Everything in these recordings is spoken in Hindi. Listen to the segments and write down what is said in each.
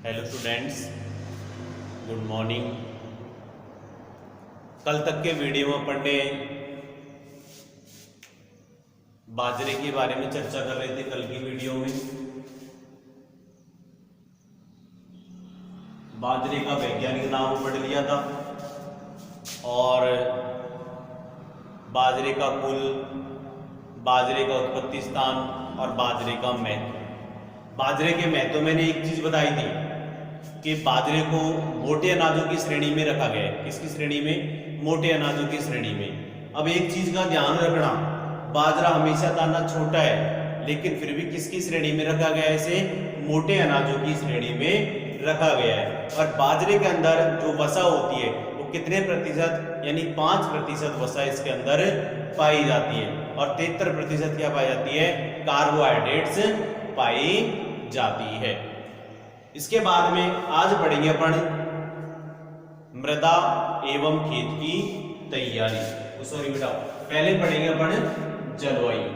Hello students, good morning. कल तक के वीडियो में अपन ने बाजरे के बारे में चर्चा कर रहे थे। कल की वीडियो में बाजरे का वैज्ञानिक नाम पढ़ लिया था और बाजरे का कुल, बाजरे का उत्पत्ति स्थान और बाजरे का महत्व। बाजरे के महत्व मैंने एक चीज बताई थी कि बाजरे को मोटे अनाजों की श्रेणी में रखा गया है। किसकी श्रेणी में? मोटे अनाजों की श्रेणी में। अब एक चीज का ध्यान रखना, बाजरा हमेशा दाना छोटा है लेकिन फिर भी किसकी श्रेणी में रखा गया है? इसे मोटे अनाजों की श्रेणी में रखा गया है। और बाजरे के अंदर जो वसा होती है वो कितने प्रतिशत, यानी 5% वसा इसके अंदर पाई जाती है और 73% क्या पाई जाती है? कार्बोहाइड्रेट्स पाई जाती है। इसके बाद में आज पढ़ेंगे अपन मृदा एवं खेत की तैयारी। सॉरी बेटा, पहले पढ़ेंगे अपन जलवायु।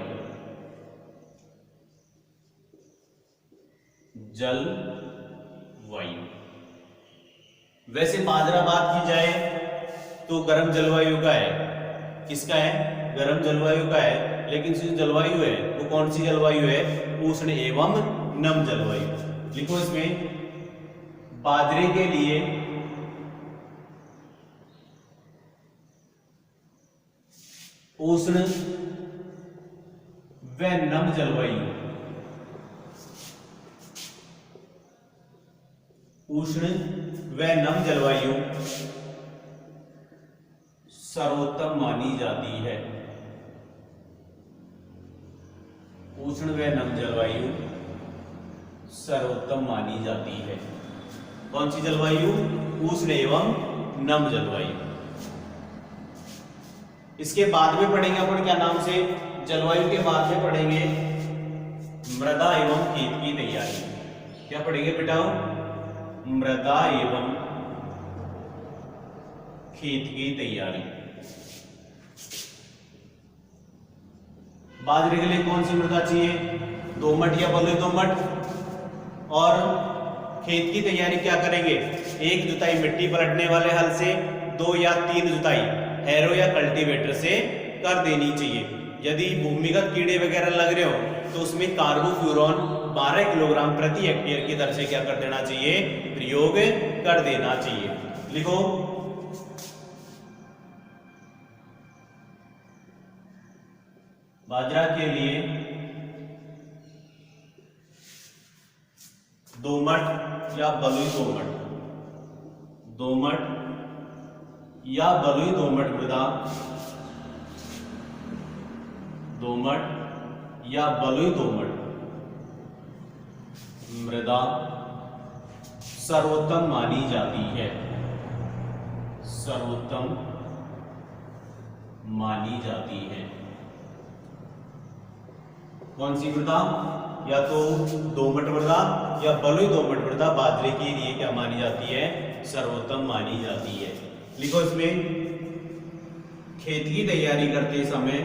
जलवायु वैसे बाजरा बात की जाए तो गर्म जलवायु का है। किसका है? गर्म जलवायु का है। लेकिन जो जलवायु है वो कौन सी जलवायु है? उष्ण एवं नम जलवायु। लिखो इसमें, बाजरे के लिए उष्ण व नम जलवायु, उष्ण व नम जलवायु सर्वोत्तम मानी जाती है। उष्ण व नम जलवायु सर्वोत्तम मानी जाती है। कौन सी जलवायु? उष्ण एवं नम जलवायु। इसके बाद में पढ़ेंगे अपन क्या नाम से? जलवायु के बाद में पढ़ेंगे मृदा एवं खेत की तैयारी। क्या पढ़ेंगे बेटा? मृदा एवं खेत की तैयारी। बाजरे के लिए कौन सी मृदा चाहिए? दोमट या बलुई दोमट। और खेत की तैयारी क्या करेंगे? 1 जुताई मिट्टी पलटने वाले हल से, 2 या 3 जुताई हैरो या कल्टीवेटर से कर देनी चाहिए। यदि भूमिगत कीड़े वगैरह लग रहे हो तो उसमें कार्बोफ्यूरॉन 12 किलोग्राम प्रति हेक्टेयर की दर से क्या कर देना चाहिए? प्रयोग कर देना चाहिए। लिखो, बाजरा के लिए दोमट या बलुई दोमट, दोमट या बलुई दोमट मृदा, दोमट या बलुई दोमट मृदा सर्वोत्तम मानी जाती है। सर्वोत्तम मानी जाती है। कौन सी मृदा? या तो दोमट मृदा या बलुई दोमट मृदा बाजरे के लिए क्या मानी जाती है? सर्वोत्तम मानी जाती है। लिखो इसमें, खेत की तैयारी करते समय,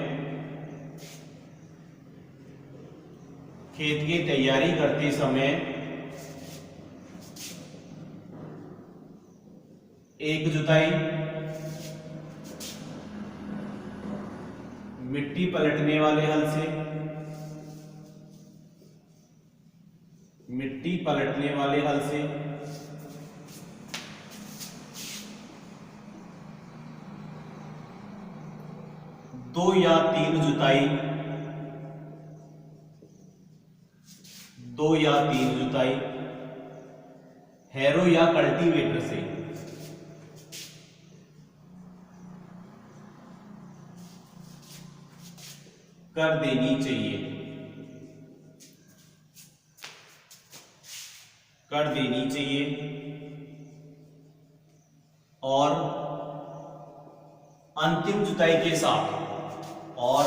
खेत की तैयारी करते समय 1 जुताई मिट्टी पलटने वाले हल से, मिट्टी पलटने वाले हल से 2 या 3 जुताई, 2 या 3 जुताई हैरो या कल्टीवेटर से कर देनी चाहिए, कर देनी चाहिए। और अंतिम जुताई के साथ, और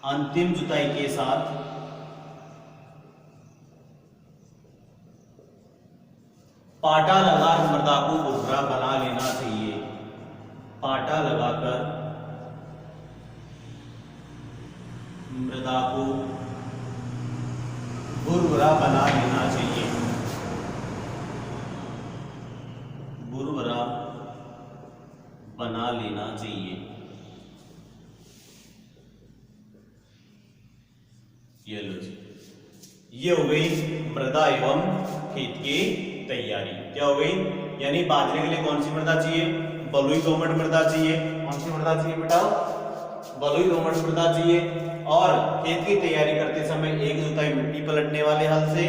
अंतिम जुताई के साथ पाटा लगाकर मृदा को भुरभुरा बना लेना चाहिए। पाटा लगाकर मृदा को भुरभुरा बना चाहिए। ये लो जी, ये हो गई मृदा एवं खेत की तैयारी। क्या हो गई? यानी बाजरे के लिए कौन सी मृदा चाहिए? बलुई दोमट मृदा चाहिए। कौन सी मृदा चाहिए बेटा? बलुई दोमट मृदा चाहिए। और खेत की तैयारी करते समय एक जुताई मिट्टी पलटने वाले हल से,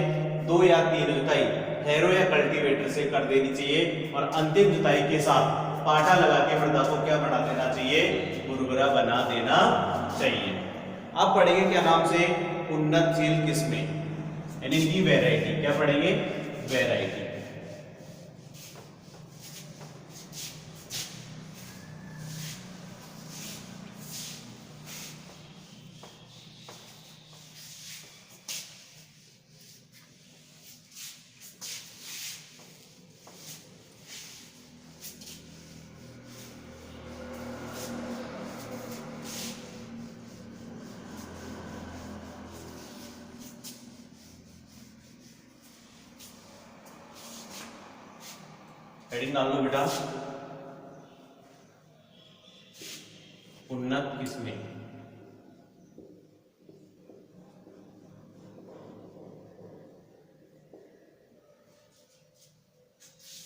2 या 3 जुताई हैरो या कल्टीवेटर से कर देनी चाहिए। और अंतिम जुताई के साथ पाटा लगा के मृदा को क्या बना देना चाहिए? उर्वरा बना देना चाहिए। अब पढ़ेंगे क्या नाम से? उन्नतशील किस्में, यानी इनकी वैरायटी। क्या पढ़ेंगे? वैरायटी। हेडिंग डाल लो बेटा, उन्नत किस्में।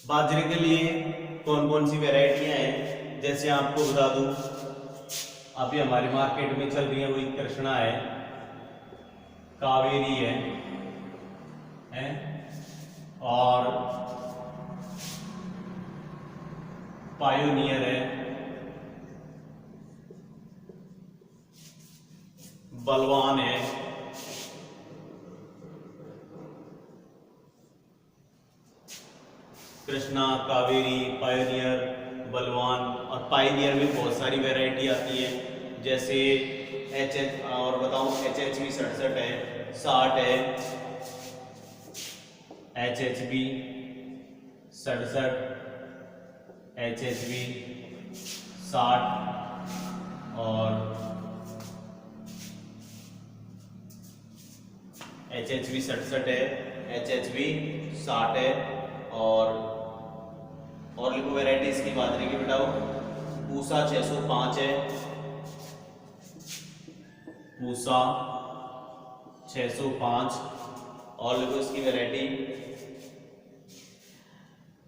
बाजरे के लिए कौन कौन सी वैरायटियां हैं? जैसे आपको बता दूं, अभी हमारी मार्केट में चल रही है वही कृष्णा है, कावेरी है और पायोनियर है, बलवान है, कृष्णा, कावेरी, पायोनियर, बलवान। और पायोनियर में बहुत सारी वैरायटी आती है, जैसे HH और बताऊं HHB 67 है, 60 है, HHB 67, HHB 60 और HHB 67 है, HHB 60 है। और लिखो वैरायटीज की बाजरे की बेटाओ। पूसा 605 है, पूसा 605। और लिखो इसकी वैरायटी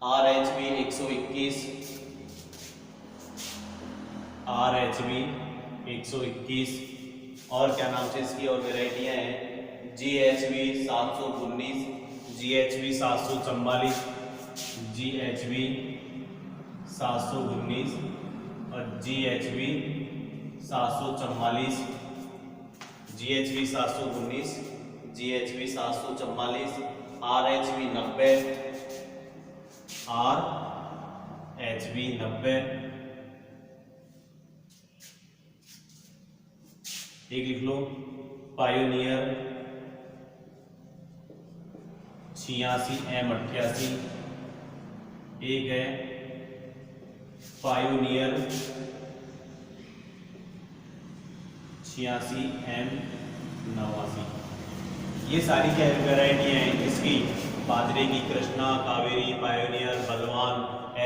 RHB 121, RHB 121। और क्या नाम से इसकी और वैरायटियां हैं? GHB 719, GHB 744, GHB 719 और GHB 744, GHB 719, GHB 744, RHB 90, RHB 90। एक लिख लो पायोनियर 86M88। एक है पायोनियर 86M89। ये सारी क्या वैरायटियाँ हैं इसकी? बाजरे की कृष्णा, कावेरी, पायोनियर, बलवान,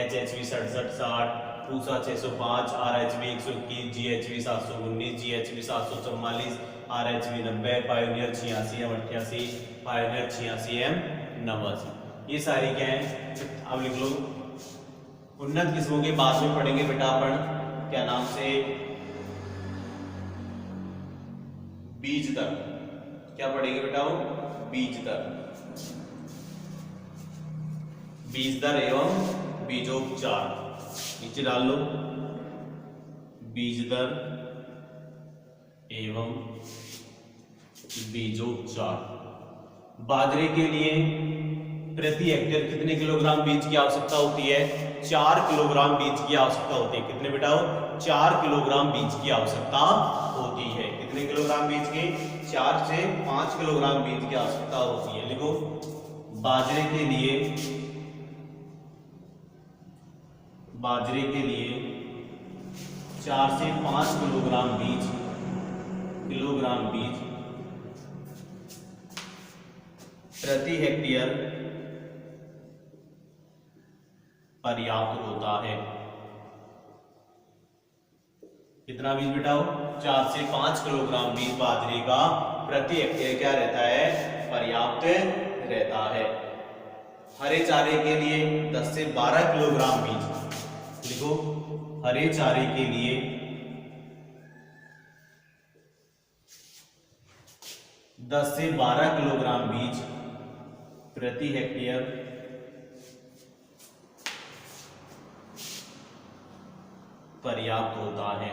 HHB 67 60, Pusa 605, RHB 121, GHB 719, GHB 744, RHB 90, pioneer 86M88, pioneer 86M89। ये सारी क्या है? अब लिख लो। उन्नत किस्मों के बाद में पढ़ेंगे बेटा अपन क्या नाम से? बीज दर। क्या पढ़ेंगे बेटा? वो बीज दर, बीज दर एवं बीजोपचार। नीचे डाल लो बीज दर एवं बीजोपचार। बाजरे के लिए प्रति हेक्टेयर कितने किलोग्राम बीज की आवश्यकता होती है? 4 किलोग्राम बीज की आवश्यकता होती है। कितने बेटा? 4 किलोग्राम बीज की आवश्यकता होती है। कितने किलोग्राम बीज की? 4 से 5 किलोग्राम बीज की आवश्यकता होती है। लिखो बाजरे के लिए 4 से 5 किलोग्राम बीज प्रति हेक्टेयर पर्याप्त होता है। कितना बीज बेटा? 4 से 5 किलोग्राम बीज बाजरे का प्रति हेक्टेयर क्या रहता है? पर्याप्त रहता है। हरे चारे के लिए 10 से 12 किलोग्राम बीज लिखो। हरे चारे के लिए 10 से 12 किलोग्राम बीज प्रति हेक्टेयर पर्याप्त होता है।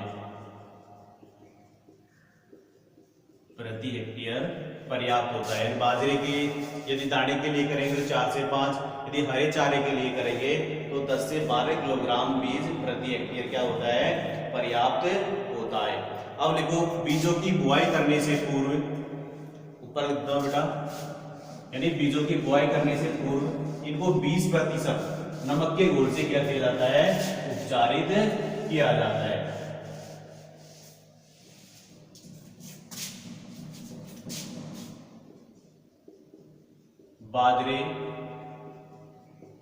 प्रति हेक्टेयर पर्याप्त होता है। बाजरे के यदि दाने के लिए करेंगे तो 4 से 5, यदि हरे चारे के लिए करेंगे तो 10 से 12 किलोग्राम बीज प्रति हेक्टेयर क्या होता है? पर्याप्त होता है। अब लिखो बीजों की बुआई करने से पूर्व, ऊपर लिख दो बेटा, यानी बीजों की बुआई करने से पूर्व इनको 20% नमक के घोल से क्या किया जाता है? उपचारित किया जाता है। बाजरे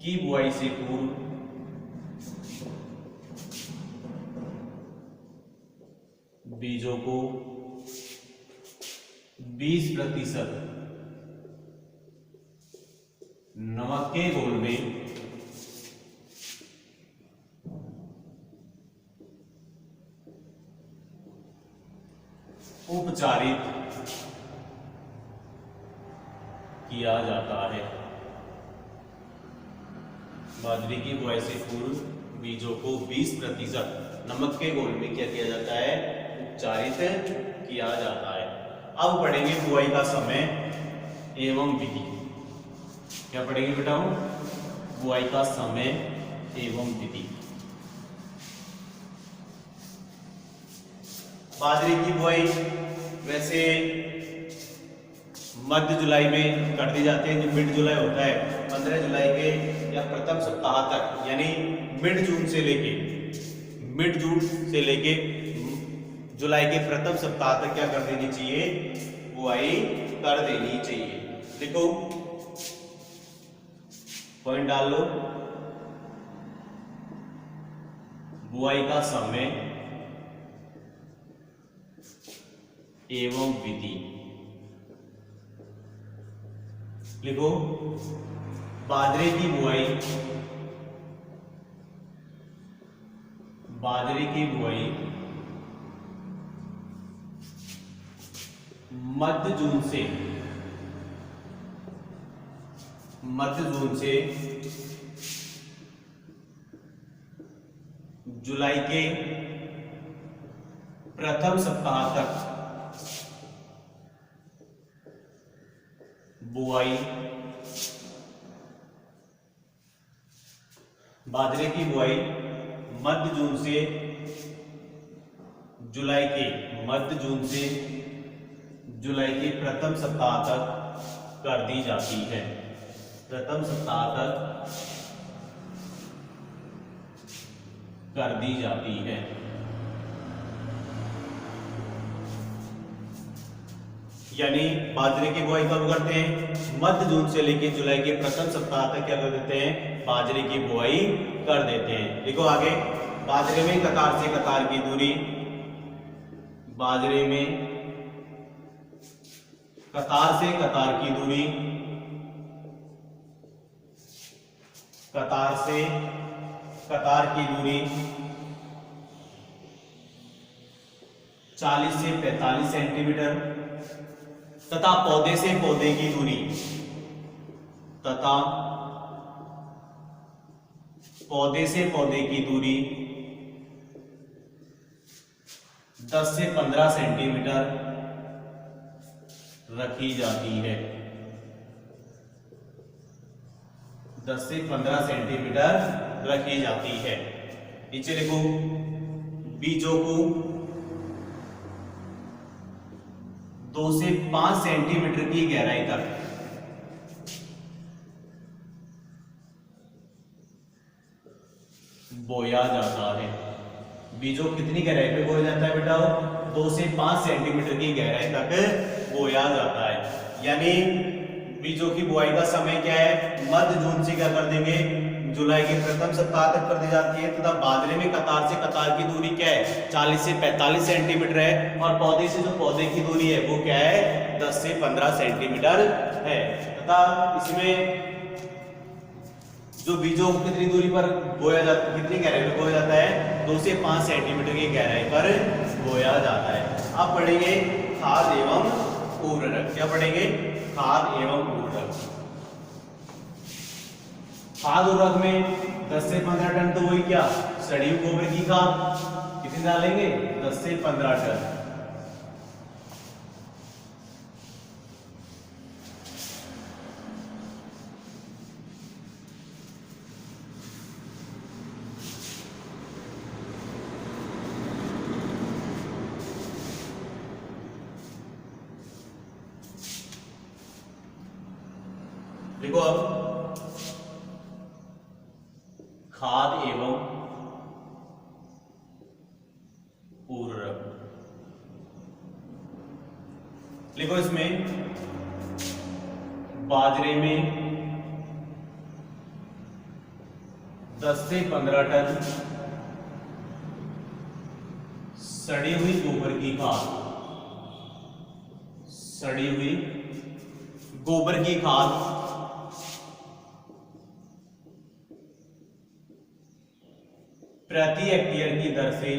की बुआई से पूर्व बीजों को 20% नमक के घोल में उपचारित किया जाता है। बाजरे की बुआई से पूर्व बीजों को 20% नमक के घोल में क्या किया जाता है? उपचारित किया जाता है। अब पढ़ेंगे बुआई का समय एवं विधि। क्या पढ़ेंगे बेटा? बुआई का समय एवं विधि। बाजरे की बुआई वैसे मध्य जुलाई में कर दी जाती है। जो मिड जुलाई होता है 15 जुलाई के या प्रथम सप्ताह तक, यानी मिड जून से लेके जुलाई के प्रथम सप्ताह तक क्या कर देनी चाहिए? बुआई कर देनी चाहिए। देखो पॉइंट डाल लो। बुआई का समय एवं विधि लिखो। बाजरे की बुआई मध्य जून से जुलाई के प्रथम सप्ताह तक बुआई। बाजरे की बुआई मध्य जून से जुलाई के प्रथम सप्ताह तक कर दी जाती है। प्रथम सप्ताह तक कर दी जाती है। यानी बाजरे की बुआई कब करते हैं? मध्य जून से लेकर जुलाई के प्रथम सप्ताह तक क्या कर देते हैं? बाजरे की बुआई कर देते हैं। देखो आगे, बाजरे में कतार से कतार की दूरी, बाजरे में कतार से कतार की दूरी, कतार से कतार की दूरी 40 से 45 सेंटीमीटर तथा पौधे से पौधे की दूरी की दूरी 10 से 15 सेंटीमीटर रखी जाती है। 10 से 15 सेंटीमीटर रखी जाती है। नीचे लिखो, बीजों को 2 से 5 सेंटीमीटर की गहराई तक बोया जाता है। बीजों कितनी गहराई पे बोया जाता है बेटा? 2 से 5 सेंटीमीटर की गहराई तक बोया जाता है। यानी बीजों की बुआई का समय क्या है? मध्य जून से क्या कर देंगे? जुलाई के प्रथम सप्ताह तक कर दी जाती है तथा बाजरे में कतार से कतार की दूरी क्या है 40 से 45 सेंटीमीटर है और पौधे से जो पौधे की दूरी है वो क्या है 10 से 15 सेंटीमीटर है तथा इसमें जो बीजों को कितनी दूरी पर बोया जाता है, कितनी गहराई में बोया जाता है 2 से 5 सेंटीमीटर की गहराई पर बोया जाता है। अब पढ़ेंगे खाद एवं उर्वरक। क्या पढ़ेंगे? खाद एवं उर्वरक। खाद उर्वरक में 10 से 15 टन तो वही क्या सड़ी हुई गोबर की खाद कितनी डालेंगे 10 से 15 टन। देखो अब खाद एवं उर्वरक लिखो। इसमें बाजरे में 10 से 15 टन सड़ी हुई गोबर की खाद, सड़ी हुई गोबर की खाद प्रति हेक्टेयर की दर से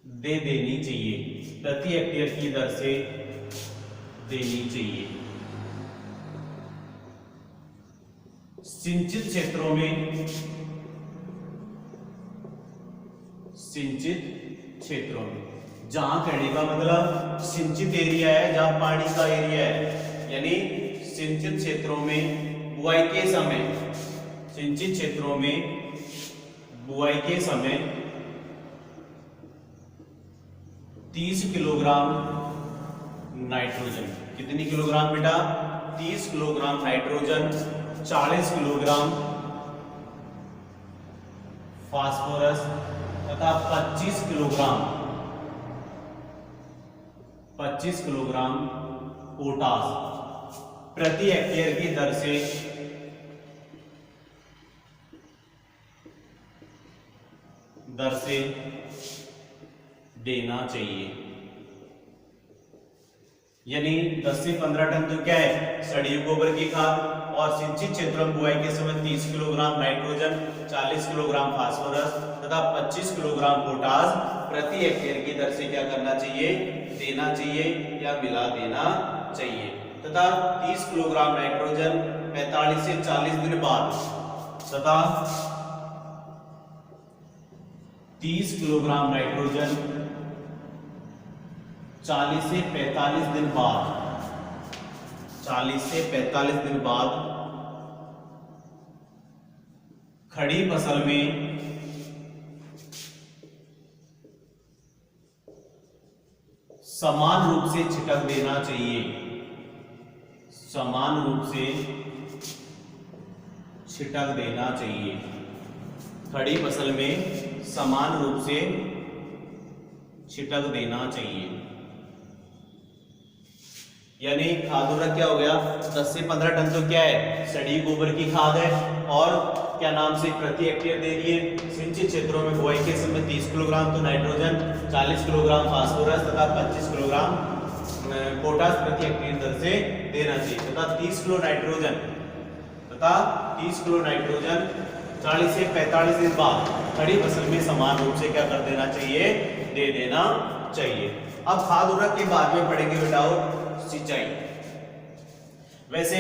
दे देनी चाहिए, प्रति हेक्टेयर की दर से देनी चाहिए। सिंचित क्षेत्रों में, सिंचित क्षेत्रों में जहां कहने का मतलब सिंचित एरिया है, जहां पानी का एरिया है, यानी सिंचित क्षेत्रों में बुआई के समय, सिंचित क्षेत्रों में बुआई के समय 30 किलोग्राम नाइट्रोजन, कितनी किलोग्राम बेटा 30 किलोग्राम नाइट्रोजन, 40 किलोग्राम फास्फोरस तथा 25 किलोग्राम पोटास प्रति हेक्टेयर की दर से देना चाहिए। यानी 10 से 15 टन तो क्या है सड़ी हुई गोबर की खाद और सिंचित क्षेत्रों में बुआई के समय 30 किलोग्राम नाइट्रोजन, 40 किलोग्राम फास्फोरस तथा 25 किलोग्राम पोटास प्रति हेक्टेयर की दर से क्या करना चाहिए देना चाहिए या मिला देना चाहिए तथा 30 किलोग्राम नाइट्रोजन 45 से 40 दिन बाद तथा 30 किलोग्राम नाइट्रोजन 40 से 45 दिन बाद, 40 से 45 दिन बाद खड़ी फसल में समान रूप से छिटक देना चाहिए, समान रूप से छिटक देना चाहिए। खड़ी फसल में समान रूप से छिटक देना चाहिए। यानी खाद उर्वरक क्या हो गया 10 से 15 टन तो क्या है सड़ी गोबर की खाद है और क्या नाम से प्रति हेक्टेयर दे रही है। सिंचित क्षेत्रों में बुआई के समय 30 किलोग्राम तो नाइट्रोजन, 40 किलोग्राम फास्फोरस तथा 25 किलोग्राम पोटास प्रति हेक्टेयर दर से देना चाहिए तथा 30 किलो नाइट्रोजन तथा 30 किलो नाइट्रोजन 40 से 45 दिन बाद खड़ी फसल में समान रूप से क्या कर देना चाहिए दे देना चाहिए। अब खाद उर्वरक के बाद में पढ़ेंगे बेटाओ सिंचाई। वैसे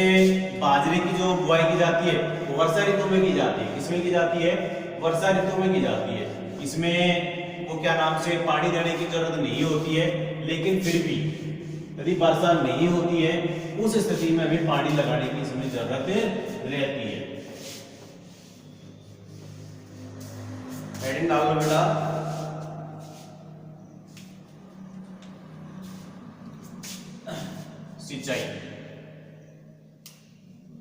बाजरे की जो बुआई की जाती है वो वर्षा ऋतु में की जाती है। किसमें की जाती है वर्षा ऋतु में की जाती है। इसमें वो क्या नाम से पानी देने की जरूरत नहीं होती है, लेकिन फिर भी यदि वर्षा नहीं होती है उस स्थिति में हमें पानी लगाने की इसमें जरूरत रहती है। हेडिंग डाल लो बेटा सिंचाई।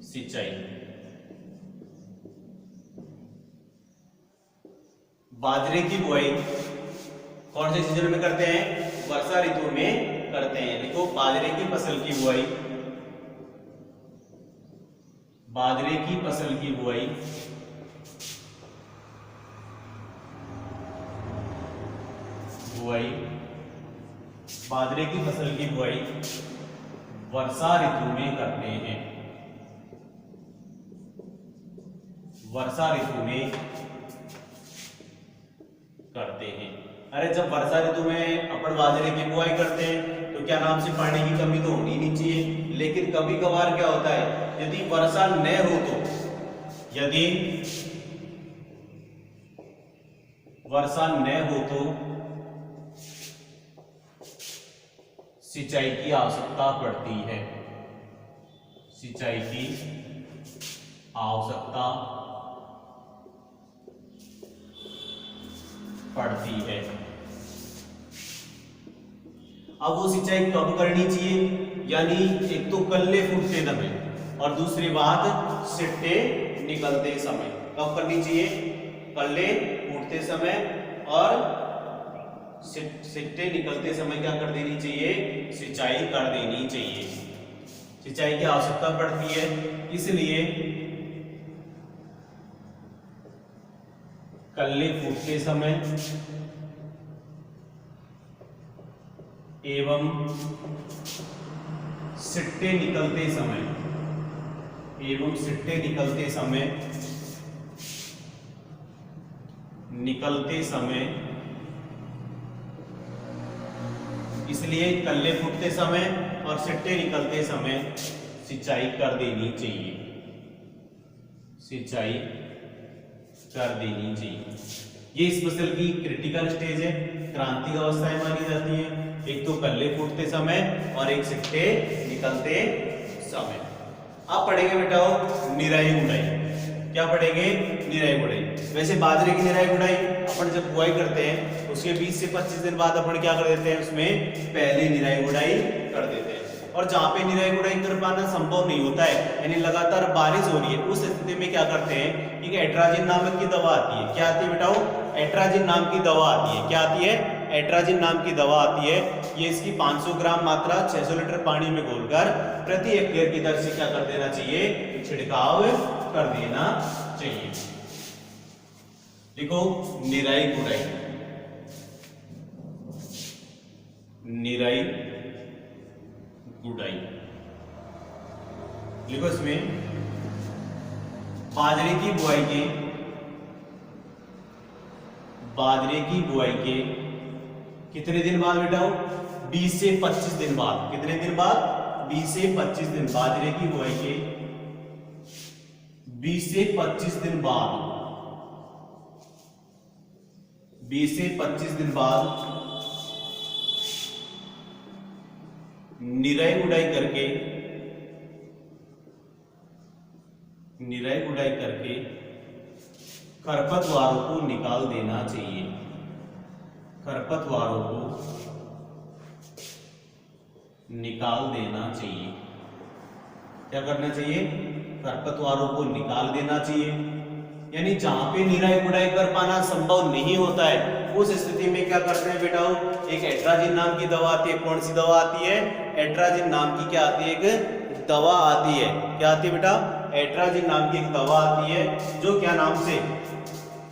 सिंचाई बाजरे की बुआई कौन से सीजन में करते हैं वर्षा ऋतु में करते हैं। देखो बाजरे की फसल की बुआई बाजरे की फसल की बुआई बाजरे की फसल की बुआई वर्षा ऋतु में करते हैं। वर्षा ऋतु में करते हैं। अरे जब वर्षा ऋतु में अपन बाजरे की बुआई करते हैं तो क्या नाम से पानी की कमी तो होनी नहीं चाहिए, लेकिन कभी कभार क्या होता है, यदि वर्षा न हो तो, यदि वर्षा न हो तो सिंचाई की आवश्यकता पड़ती है। सिंचाई की आवश्यकता पड़ती है। अब वो सिंचाई कब करनी चाहिए, यानी एक तो कल्ले फूटते समय और दूसरी बात सिट्टे निकलते समय। कब करनी चाहिए, कल्ले फूटते समय और सिट्टे निकलते समय क्या कर देनी चाहिए, सिंचाई कर देनी चाहिए। सिंचाई की आवश्यकता पड़ती है, इसलिए कल्ले फूटते समय एवं सिट्टे निकलते समय इसलिए कल्ले फूटते समय और सिट्टे निकलते समय सिंचाई कर देनी चाहिए। सिंचाई कर देनी चाहिए। ये इस फसल की क्रिटिकल स्टेज है, क्रांतिक अवस्थाएं मानी जाती हैं। एक तो कल्ले फूटते समय और एक सिट्टे निकलते समय। आप पढ़ेंगे बेटा निराई गुड़ाई। क्या पढ़ेंगे, निराई गुड़ाई। वैसे बाजरे की निराई गुड़ाई अपन जब बुआई करते हैं उसके 20 से 25 दिन बाद अपन क्या कर देते हैं, उसमें पहले निराई गुड़ाई कर देते हैं। और जहां पे निराई गुड़ाई कर पाना संभव नहीं होता है, यानी लगातार बारिश हो रही है, उस स्थिति में क्या करते हैं, एक एट्राजिन नामक की दवा आती है। क्या आती है बेटा, एट्राजिन नाम की दवा आती है। क्या आती है, एट्राजिन नाम की दवा आती है। ये इसकी 500 ग्राम मात्रा 600 लीटर पानी में घोलकर प्रति हेक्टेयर की दर से क्या कर देना चाहिए, छिड़काव कर देना चाहिए। देखो निराई गुड़ाई, निराई गुड़ाई लिखो। इसमें बाजरे की बुआई के कितने दिन बाद बेटा, 20 से 25 दिन बाद। कितने दिन बाद, 20 से 25 दिन। बाजरे की बुआई के 20 से 25 दिन बाद, 20 से 25 दिन बाद निराई गुड़ाई करके खरपतवारों को निकाल देना चाहिए। खरपतवारों को निकाल देना चाहिए। क्या करना चाहिए, खरपतवारों को निकाल देना चाहिए। यानी जहां पे निराई गुड़ाई कर पाना संभव नहीं होता है, उस स्थिति में क्या करते हैं बेटा, एक एट्राजिन नाम की दवा आती है। कौन सी दवा आती है, एट्राजिन नाम की क्या आती है, एक दवा आती है। क्या आती है बेटा, एट्राजिन नाम की एक दवा आती है, जो क्या नाम से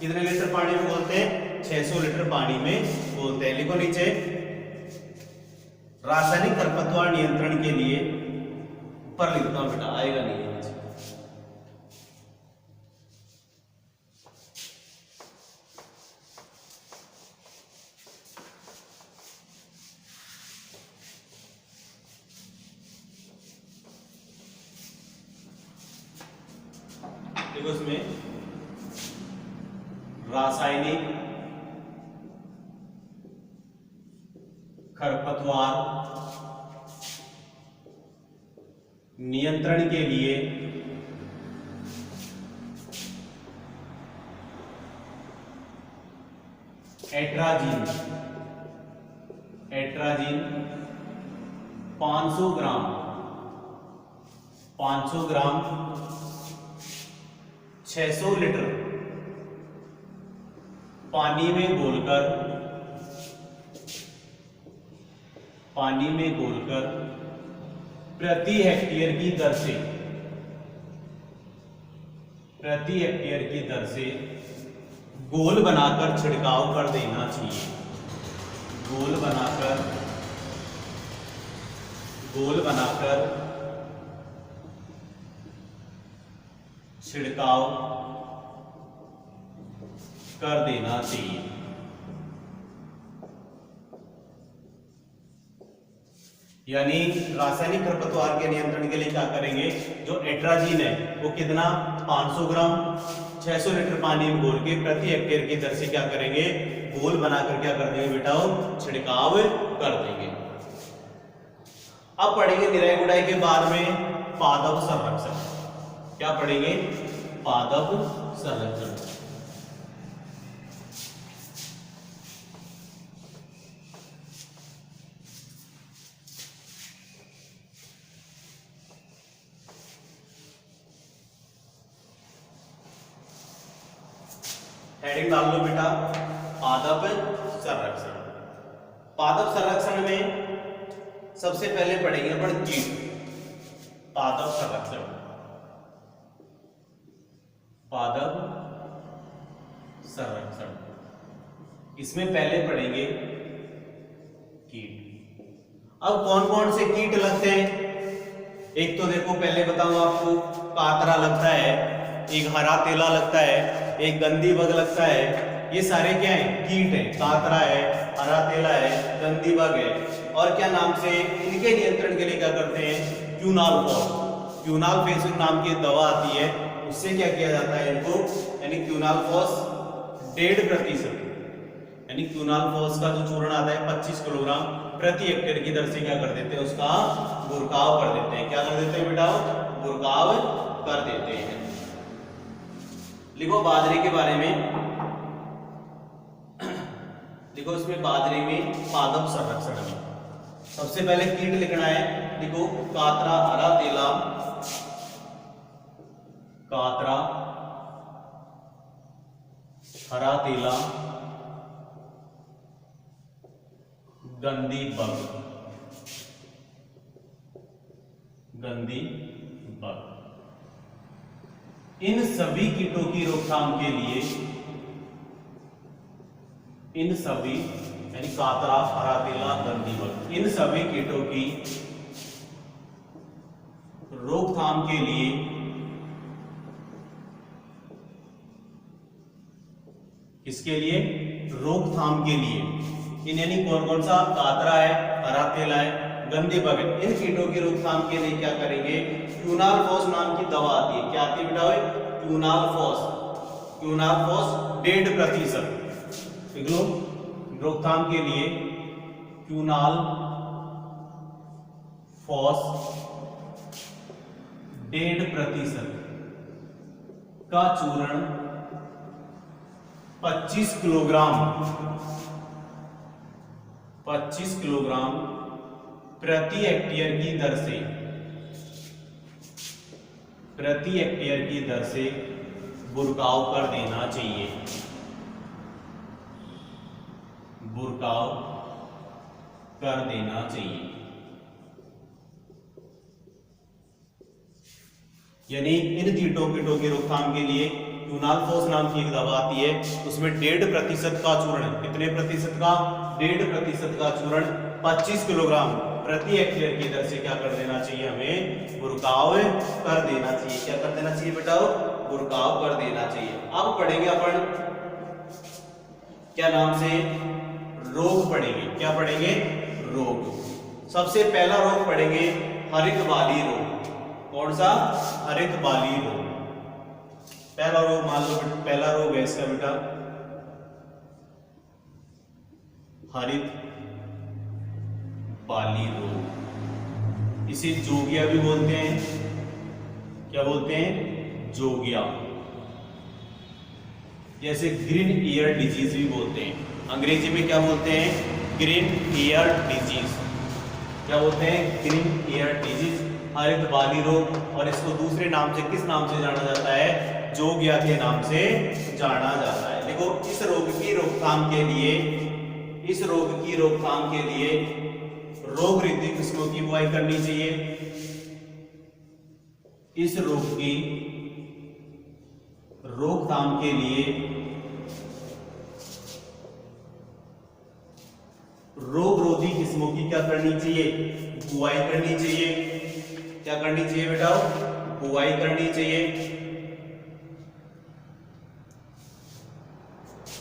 कितने लीटर पानी में घोलते हैं, 600 लीटर पानी में घोलते हैं। लिखो नीचे, रासायनिक खरपतवार नियंत्रण के लिए, ऊपर लिखता हूं बेटा, आएगा नहीं है नीचे। देखो इसमें रासायनिक खरपतवार नियंत्रण के लिए एट्राजिन 500 ग्राम 600 लीटर पानी में घोलकर प्रति हेक्टेयर की दर से प्रति हेक्टेयर की दर से गोल बनाकर छिड़काव कर देना चाहिए। गोल बनाकर छिड़काव कर देना चाहिए। यानी रासायनिक खरपतवार के नियंत्रण के लिए क्या करेंगे, जो एट्राजीन है वो कितना 500 ग्राम 600 लीटर पानी में घोल के प्रति हेक्टेयर की दर से क्या करेंगे, घोल बनाकर क्या कर देंगे बेटा, छिड़काव कर देंगे। अब पढ़ेंगे निराई गुड़ाई के बाद में पादप संरक्षण। क्या पढ़ेंगे, पादप संरक्षण। हेडिंग डाल लो बेटा, पादप संरक्षण। पादप संरक्षण में सबसे पहले पढ़ेंगे अपन कीट। पादप संरक्षण, पादप संरक्षण, इसमें पहले पढ़ेंगे कीट। अब कौन कौन से कीट लगते हैं, एक तो देखो पहले बताऊं आपको, कातरा लगता है, एक हरा तेला लगता है, एक गंदी बग लगता है। ये सारे क्या है, कीट है। कातरा है, हरा तेला है, गंदी बग है। और क्या नाम से, इनके नियंत्रण के लिए क्या करते हैं, क्यूनालफॉस। क्यूनालफेस नाम की दवा आती है, उससे क्या किया जाता है इनको, यानी क्यूनालफॉस 1.5%, यानी क्यूनालफॉस का जो चूर्ण आता है 25 किलोग्राम प्रति हेक्टेयर की दर से क्या कर देते हैं, उसका बुरकाव कर देते हैं। क्या कर देते हैं बेटा, बुरकाव कर देते हैं। लिखो बाजरे के बारे में, देखो इसमें बाजरे में पादप संरक्षण में सबसे पहले कीट लिखना है। देखो कातरा, हरा तेला, कातरा, हरा तेला, गंदी बग, गंदी बग। इन सभी कीटों की रोकथाम के लिए, इन सभी यानी कातरा, हरा तेला, गंदी बग, इन सभी कीटों की रोकथाम के लिए किसके लिए, रोकथाम के लिए, इन यानी कौन कौन सा, कातरा है, हरा तेला है, गंदी बग है, इन कीटों की रोकथाम के लिए क्या करेंगे, क्यूनालफॉस नाम की दवा आती है। क्या आती है बेटा, क्यूनालफॉस। क्यूनालफॉस 1.5%, देख लो, रोकथाम के लिए क्यूनालफॉस 1.5% का चूर्ण 25 किलोग्राम प्रति हेक्टेयर की दर से, प्रति हेक्टेयर की दर से बुरकाव कर देना चाहिए। बुरकाव कर देना चाहिए, यानी इन कीटों की रोकथाम के लिए क्यूनालफॉस नाम की एक दवा आती है, उसमें 1.5% का चूर्ण, कितने प्रतिशत का, 1.5% का चूर्ण 25 किलोग्राम प्रति हेक्टेयर की दर से क्या कर देना चाहिए, हमें बुरकाव कर देना चाहिए। क्या कर देना चाहिए बेटा, बुरकाव कर देना चाहिए। अब पढ़ेंगे अपन क्या नाम से, रोग पढ़ेंगे। क्या पढ़ेंगे, रोग। सबसे पहला रोग पढ़ेंगे हरित बाली रोग। कौन सा, हरित बाली रोग। पहला रोग मान लो, पहला रोग है इसका बेटा हरित बाली रोग। इसे जोगिया भी बोलते हैं। क्या बोलते हैं, जोगिया। जैसे ग्रीन ईयर डिजीज भी बोलते हैं, अंग्रेजी में क्या बोलते हैं, ग्रीन ईयर डिजीज। क्या बोलते हैं, ग्रीन ईयर डिजीज, हरित बाली रोग। और इसको दूसरे नाम से किस नाम से जाना जाता है, जोगिया के नाम से जाना जाता है। देखो इस रोग की रोकथाम के लिए, इस रोग की रोकथाम के लिए रोग ऋतु किस्मों की बुआई करनी चाहिए। इस रोग की रोकथाम के लिए रोगरोधी किस्मों की क्या करनी चाहिए? बुआई करनी चाहिए। क्या करनी चाहिए बेटा? बुआई करनी चाहिए।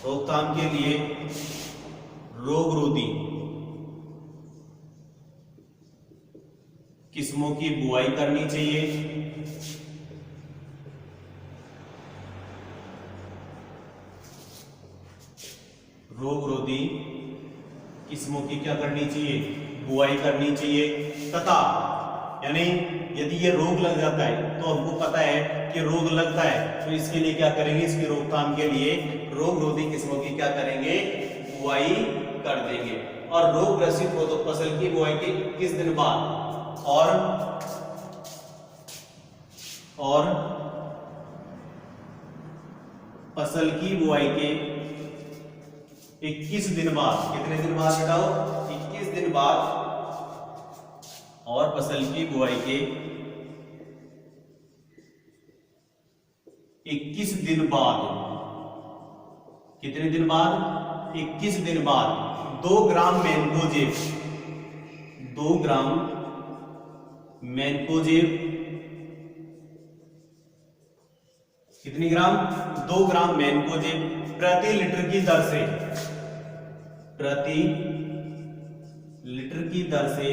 रोकथाम के लिए रोगरोधी किस्मों की बुआई करनी चाहिए। रोगरोधी किस्मों की क्या करनी चाहिए? बुआई करनी चाहिए। तथा यानी यदि ये रोग लग जाता है तो हमको पता है कि रोग लगता है, तो इसके लिए क्या करेंगे? इसकी रोकथाम के लिए रोगरोधी किस्मों की क्या करेंगे? बुआई कर देंगे। और रोग ग्रसित हो तो फसल की बुआई के 21 दिन बाद और फसल की बुआई के 21 दिन बाद, कितने दिन बाद बताओ? 21 दिन बाद, और फसल की बुआई के 21 दिन बाद, कितने दिन बाद? 21 दिन बाद 2 ग्राम मैनकोजेब, 2 ग्राम मैनकोजेब, कितनी ग्राम? 2 ग्राम मैनकोजेब प्रति लीटर की दर से, प्रति लीटर की दर से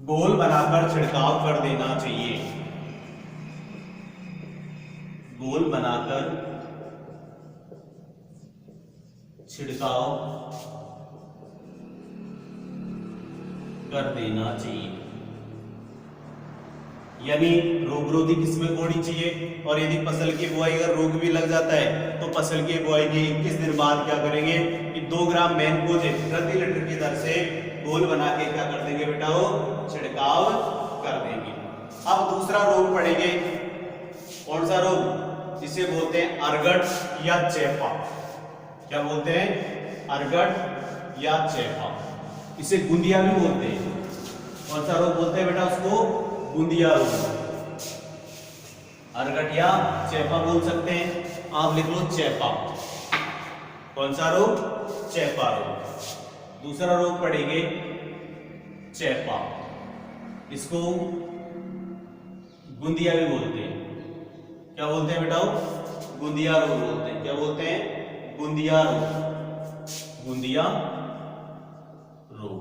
घोल बनाकर छिड़काव कर देना चाहिए। घोल बनाकर छिड़काव कर देना चाहिए। यानी रोगरोधी किस्में बोनी चाहिए। और यदि फसल की बुआई अगर रोग भी लग जाता है तो फसल की बुआई के 21 दिन बाद क्या करेंगे कि 2 ग्राम मैनकोजेब प्रति लीटर की दर से घोल बना के क्या कर देंगे बेटा? वो छिड़काव कर देंगे। अब दूसरा रोग पढ़ेंगे। कौन सा रोग? जिसे बोलते हैं अरगट या चेपा। क्या बोलते हैं? अरगट या चेपा। इसे गुंदिया भी बोलते हैं। कौन सा रोग बोलते हैं बेटा उसको? गुंदिया रोग। अरगट या चेपा बोल सकते हैं। आप लिख लो चेपा। कौन सा रोग? चेपा रोग। दूसरा रोग पढ़ेंगे चेपा, इसको गुंदिया भी बोलते हैं। क्या बोलते हैं बेटा? गुंदिया रोग बोलते हैं। क्या बोलते हैं? गुंदिया रोग। गुंदिया रोग,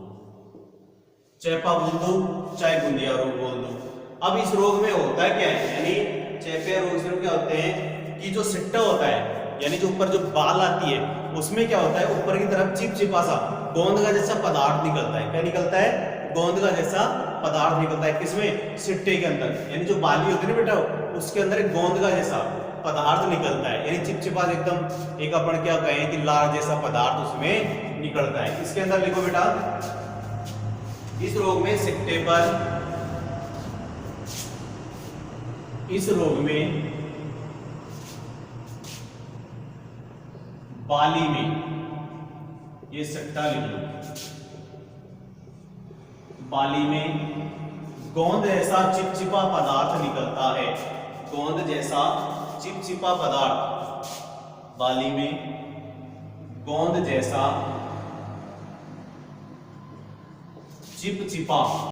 चेपा बोल दो चाहे गुंदिया रोग बोल दो। अब इस रोग में होता है क्या है? यानी चेपे रोग से क्या होते हैं कि जो सिट्टा होता है, यानी जो ऊपर जो बाल आती है, उसमें क्या होता है? ऊपर की तरफ चिपचिपा सा गोंद का जैसा पदार्थ निकलता है। क्या निकलता है? गोंद का जैसा पदार्थ निकलता है। किसमें? सिट्टे के अंदर। यानी जो बाली होती है ना बेटा, उसके अंदर एक गोंद का जैसा पदार्थ निकलता है। यानी चिपचिपा एकदम, एक अपन क्या कहें कि लार जैसा पदार्थ उसमें निकलता है। इसके अंदर लिखो बेटा, इस रोग में सिट्टे पर, इस रोग में बाली में, ये सट्टा लिख लो, बाली में गोंद जैसा चिपचिपा पदार्थ निकलता है। गोंद जैसा चिपचिपा पदार्थ, बाली में गोंद जैसा चिपचिपा